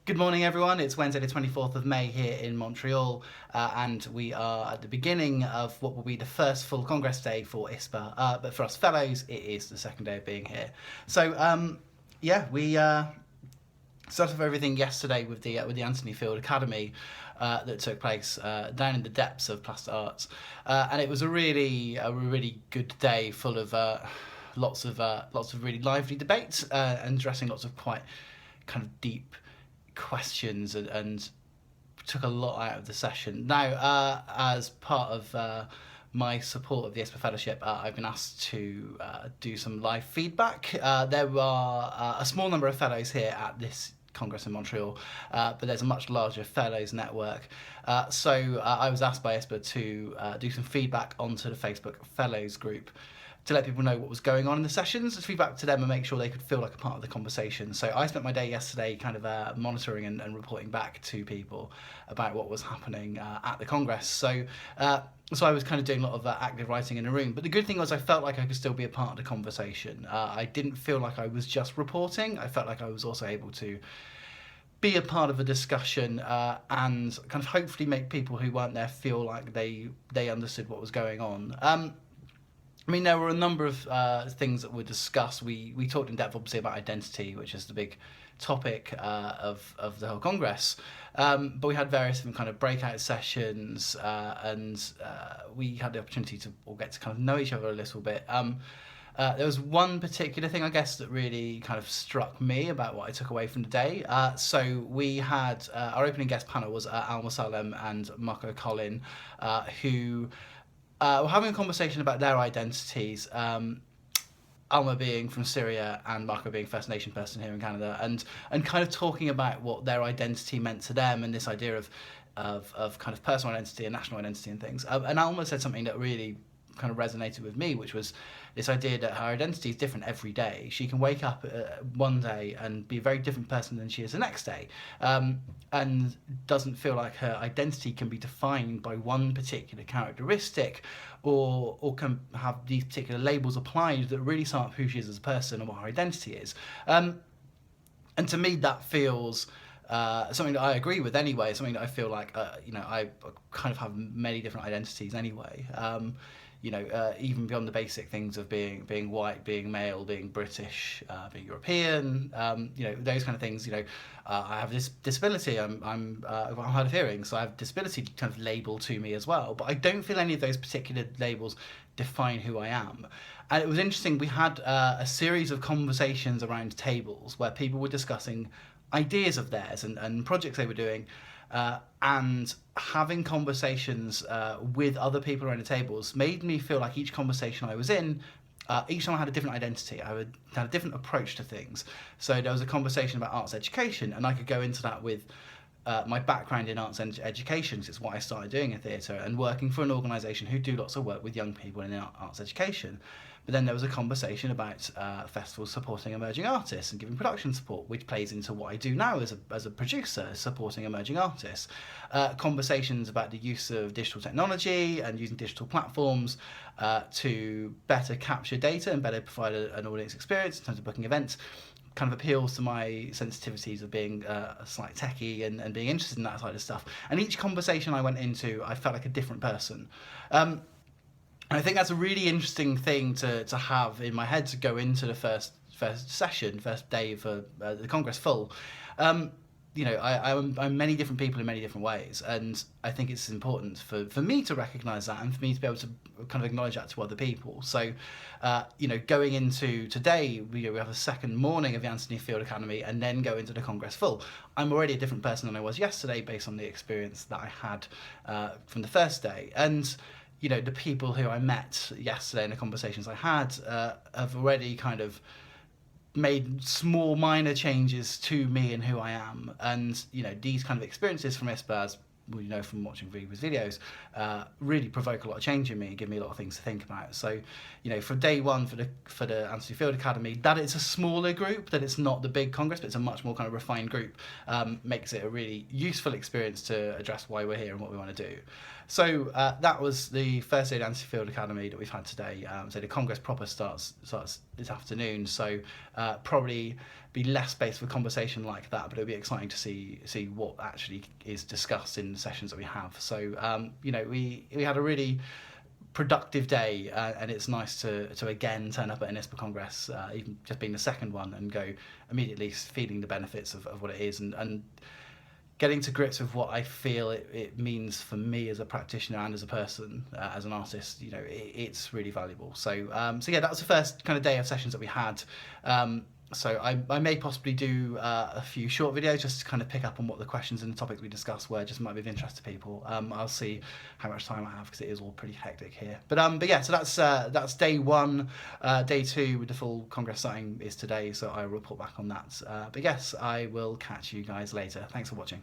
Good morning, everyone. It's Wednesday, the 24th of May here in Montreal, and we are at the beginning of what will be the first full Congress day for ISPA. But for us fellows, it is the second day of being here. So, we started off everything yesterday with the Anthony Field Academy that took place down in the depths of Plaster Arts, and it was a really good day, full of lots of really lively debates and addressing lots of quite kind of deep questions and took a lot out of the session. Now, as part of my support of the ISPA Fellowship, I've been asked to do some live feedback. There are a small number of fellows here at this Congress in Montreal, but there's a much larger fellows network. So I was asked by ISPA to do some feedback onto the Facebook fellows group to let people know what was going on in the sessions, to feedback to them and make sure they could feel like a part of the conversation. So I spent my day yesterday kind of monitoring and reporting back to people about what was happening at the Congress. So I was kind of doing a lot of active writing in a room. But the good thing was I felt like I could still be a part of the conversation. I didn't feel like I was just reporting. I felt like I was also able to be a part of a discussion and kind of hopefully make people who weren't there feel like they understood what was going on. I mean, there were a number of things that were discussed. We talked in depth, obviously, about identity, which is the big topic of the whole Congress. But we had various different kind of breakout sessions, and we had the opportunity to all get to kind of know each other a little bit. There was one particular thing, I guess, that really kind of struck me about what I took away from the day. So we had our opening guest panel was Alma Salem and Marco Collin, who we're having a conversation about their identities, Alma being from Syria and Marco being First Nation person here in Canada, and kind of talking about what their identity meant to them and this idea of kind of personal identity and national identity and things. And Alma said something that really kind of resonated with me, which was this idea that her identity is different every day. She can wake up one day and be a very different person than she is the next day, and doesn't feel like her identity can be defined by one particular characteristic, or can have these particular labels applied that really sum up who she is as a person and what her identity is. And to me, that feels something that I agree with anyway. Something that I feel like I kind of have many different identities anyway. Even beyond the basic things of being white, being male, being British, being European, those kind of things. I have this disability. I'm hard of hearing, so I have disability kind of label to me as well. But I don't feel any of those particular labels define who I am. And it was interesting. We had a series of conversations around tables where people were discussing ideas of theirs and projects they were doing. And having conversations with other people around the tables made me feel like each conversation I was in, each time I had a different identity. I had a different approach to things. So there was a conversation about arts education, and I could go into that with my background in arts education, because it's what I started doing in theatre, and working for an organisation who do lots of work with young people in arts education. But then there was a conversation about festivals supporting emerging artists and giving production support, which plays into what I do now as a producer, supporting emerging artists. Conversations about the use of digital technology and using digital platforms to better capture data and better provide an audience experience in terms of booking events. Kind of appeals to my sensitivities of being a slight techie and being interested in that side of stuff. And each conversation I went into, I felt like a different person. And I think that's a really interesting thing to have in my head, to go into the first day for the Congress full. I'm many different people in many different ways, and I think it's important for me to recognise that and for me to be able to kind of acknowledge that to other people. So, going into today, we have a second morning of the Anthony Field Academy and then go into the Congress full. I'm already a different person than I was yesterday based on the experience that I had from the first day. And the people who I met yesterday and the conversations I had have already kind of made small minor changes to me and who I am. And these kind of experiences from ISPA, as we know from watching Viva's videos, really provoke a lot of change in me and give me a lot of things to think about. So from day one for the Anthony Field Academy, that it's a smaller group, that it's not the big Congress, but it's a much more kind of refined group, makes it a really useful experience to address why we're here and what we want to do. So that was the first day of the Anthony Field Academy that we've had today. So the Congress proper starts this afternoon. So probably be less space for conversation like that, but it'll be exciting to see what actually is discussed in the sessions that we have. So we had a really productive day, and it's nice to again turn up at an ISPA Congress, even just being the second one, and go immediately feeling the benefits of what it is, and getting to grips with what I feel it means for me as a practitioner and as a person, as an artist. It's really valuable. So yeah, that was the first kind of day of sessions that we had. So I may possibly do a few short videos just to kind of pick up on what the questions and the topics we discussed were, just might be of interest to people. I'll see how much time I have, because it is all pretty hectic here. But yeah, so that's day one. Day two with the full Congress starting is today, so I will report back on that. But yes, I will catch you guys later. Thanks for watching.